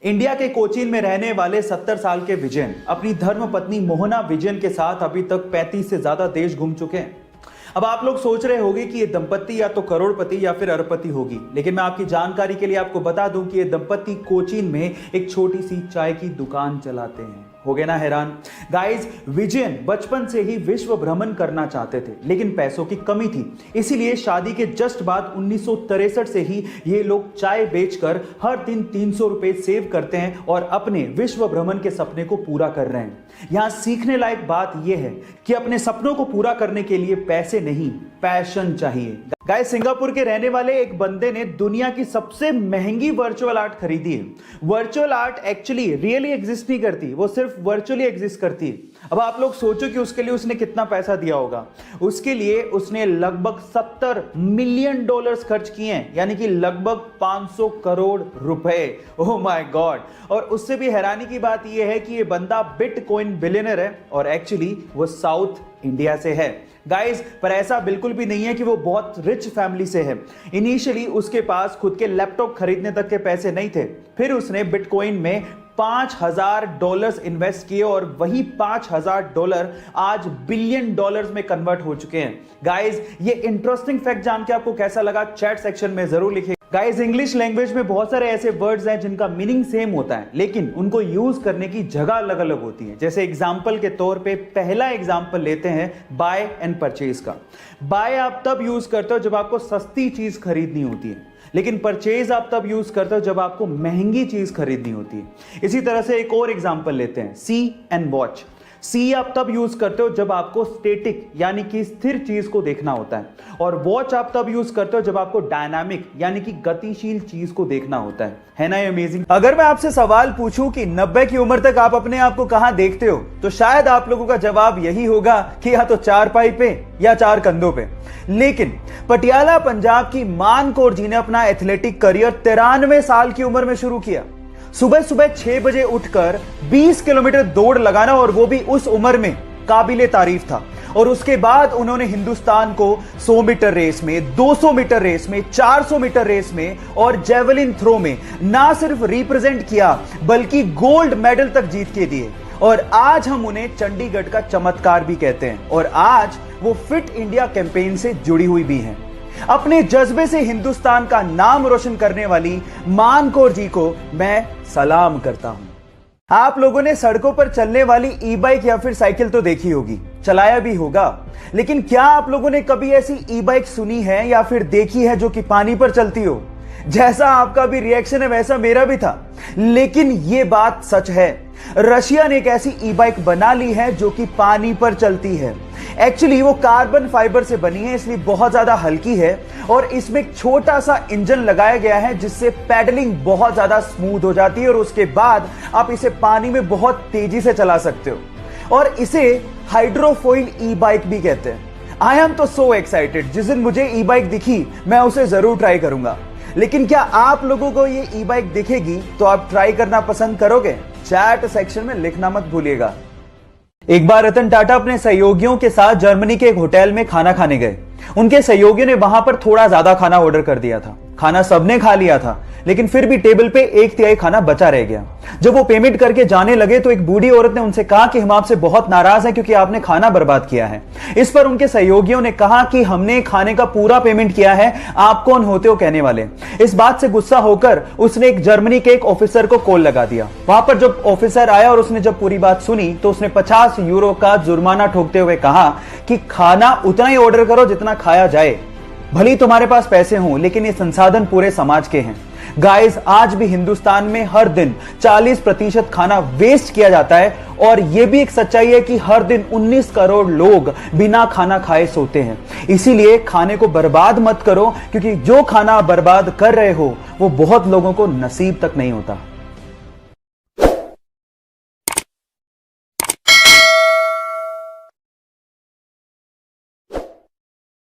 India के कोचीन में रहने वाले 70 साल के विजयन अपनी धर्म पत्नी मोहना विजयन के साथ अभी तक 35 से ज्यादा देश घूम चुके हैं। अब आप लोग सोच रहे होंगे कि ये दंपत्ति या तो करोड़पति या फिर अरबपति होगी, लेकिन मैं आपकी जानकारी के लिए आपको बता दूं कि ये दंपत्ति कोचीन में एक छोटी सी चाय की दुकान चलाते हैं। हो गए ना हैरान? गाइस, विजयन बचपन से ही विश्व भ्रमण करना चाहते थे, लेकिन पैसों की कमी थी। इसीलिए शादी के जस्ट बाद 1963 से ही ये लोग चाय बेचकर हर दिन 300 रुपए सेव करते हैं और अपने विश्व भ्रमण के सपने को पूरा कर रहे हैं। यहां सीखने लायक बात यह है कि अपने सपनों को पूरा करने के लिए पैसे नहीं, पैशन चाहिए। गाइस, सिंगापुर के रहने वाले एक बंदे ने दुनिया की सबसे महंगी वर्चुअल आर्ट खरीदी है। Virtual art actually really exist नहीं करती, वो सिर्फ वर्चुअली एग्जिस्ट करती है। अब आप लोग सोचो कि उसके लिए उसने कितना पैसा दिया होगा। उसके लिए उसने लगभग $70 मिलियन खर्च किए हैं, यानी कि लगभग 500 करोड़ रुपए। Oh my God. और उससे भी हैरानी की बात यह है कि यह बंदा बिटकॉइन बिलियनर है और एक्चुअली वो साउथ इंडिया से है। गाइस, पर ऐसा बिल्कुल भी नहीं है कि वो बहुत रिच फैमिली से है। इनिशियली उसके पास खुद के लैपटॉप खरीदने तक के पैसे नहीं थे, फिर उसने बिटकॉइन में $5000 इन्वेस्ट किए और वही $5000 आज $बिलियन में कन्वर्ट हो चुके हैं। गाइस, ये इंटरेस्टिंग फैक्ट जान के आपको कैसा लगा चैट सेक्शन में जरूर लिखिए। गाइस, इंग्लिश लैंग्वेज में बहुत सारे ऐसे वर्ड्स हैं जिनका मीनिंग सेम होता है, लेकिन उनको यूज करने की जगह अलग अलग होती है। जैसे एग्जांपल के तौर पे पहला एग्जांपल लेते हैं बाय एंड परचेज का। बाय आप तब यूज करते हो जब आपको सस्ती चीज खरीदनी होती है, लेकिन परचेज आप तब यूज करते हो जब आपको महंगी चीज खरीदनी होती है। इसी तरह से एक और एग्जांपल लेते हैं सी एंड वॉच। सी आप तब यूज करते हो जब आपको स्टेटिक यानी कि स्थिर चीज को देखना होता है, और वॉच आप तब यूज करते हो जब आपको डायनामिक यानी कि गतिशील चीज को देखना होता है ना? ये अमेजिंग। अगर मैं आपसे सवाल पूछूं कि 90 की उम्र तक आप अपने आप को कहां देखते हो, तो शायद आप लोगों का जवाब यही होगा कि या तो चारपाई पे या चार कंधों पे। लेकिन पटियाला पंजाब की मान कौर जी ने अपना एथलेटिक करियर 93 साल की उम्र में शुरू किया। सुबह सुबह 6 बजे उठकर 20 किलोमीटर दौड़ लगाना, और वो भी उस उम्र में, काबिले तारीफ था। और उसके बाद उन्होंने हिंदुस्तान को 100 मीटर रेस में, 200 मीटर रेस में, 400 मीटर रेस में और जेवलिन थ्रो में ना सिर्फ रिप्रेजेंट किया बल्कि गोल्ड मेडल तक जीत के दिए। और आज हम उन्हें चंडीगढ़ का चमत्कार भी कहते हैं, और आज वो फिट इंडिया कैंपेन से जुड़ी हुई भी हैं। अपने जज्बे से हिंदुस्तान का नाम रोशन करने वाली मान कौर जी को मैं सलाम करता हूं। आप लोगों ने सड़कों पर चलने वाली ई बाइक या फिर साइकिल तो देखी होगी, चलाया भी होगा, लेकिन क्या आप लोगों ने कभी ऐसी ई बाइक सुनी है या फिर देखी है जो कि पानी पर चलती हो? जैसा आपका भी रिएक्शन है वैसा मेरा भी था, लेकिन यह बात सच है। रशिया ने एक ऐसी ई बाइक बना ली है जो कि पानी पर चलती है। एक्चुअली वो कार्बन फाइबर से बनी है, इसलिए बहुत ज्यादा हल्की है, और इसमें एक छोटा सा इंजन लगाया गया है जिससे पैडलिंग बहुत ज्यादा स्मूथ हो जाती है, और उसके बाद आप इसे पानी में बहुत तेजी से चला सकते हो। और इसे हाइड्रोफोइल ई बाइक भी कहते हैं। आई एम तो सो एक्साइटेड, जिस दिन मुझे ई बाइक दिखी मैं उसे जरूर ट्राई करूंगा। लेकिन क्या आप लोगों को ये ई बाइक दिखेगी तो आप ट्राई करना पसंद करोगे? चैट सेक्शन में लिखना मत भूलिएगा। एक बार रतन टाटा अपने सहयोगियों के साथ जर्मनी के एक होटल में खाना खाने गए। उनके सहयोगियों ने वहां पर थोड़ा ज्यादा खाना ऑर्डर कर दिया था। खाना सबने खा लिया था, लेकिन फिर भी टेबल पे 1/3 खाना बचा रह गया। जब वो पेमेंट करके जाने लगे तो एक बूढ़ी औरत ने उनसे कहा कि हम आपसे बहुत नाराज हैं क्योंकि आपने खाना बर्बाद किया है। इस पर उनके सहयोगियों ने कहा कि हमने खाने का पूरा पेमेंट किया है, आप कौन होते हो कहने वाले। इस बात से गुस्सा होकर उसने एक जर्मनी के एक ऑफिसर को कॉल लगा दिया। वहां पर जब ऑफिसर आया और उसने जब पूरी बात सुनी तो उसने 50 यूरो का जुर्माना ठोकते हुए कहा कि खाना उतना ही ऑर्डर करो जितना खाया जाए। भली तुम्हारे पास पैसे हों, लेकिन ये संसाधन पूरे समाज के हैं। गाइस, आज भी हिंदुस्तान में हर दिन 40% खाना वेस्ट किया जाता है, और यह भी एक सच्चाई है कि हर दिन 19 करोड़ लोग बिना खाना खाए सोते हैं। इसीलिए खाने को बर्बाद मत करो, क्योंकि जो खाना बर्बाद कर रहे हो वो बहुत लोगों को नसीब तक नहीं होता।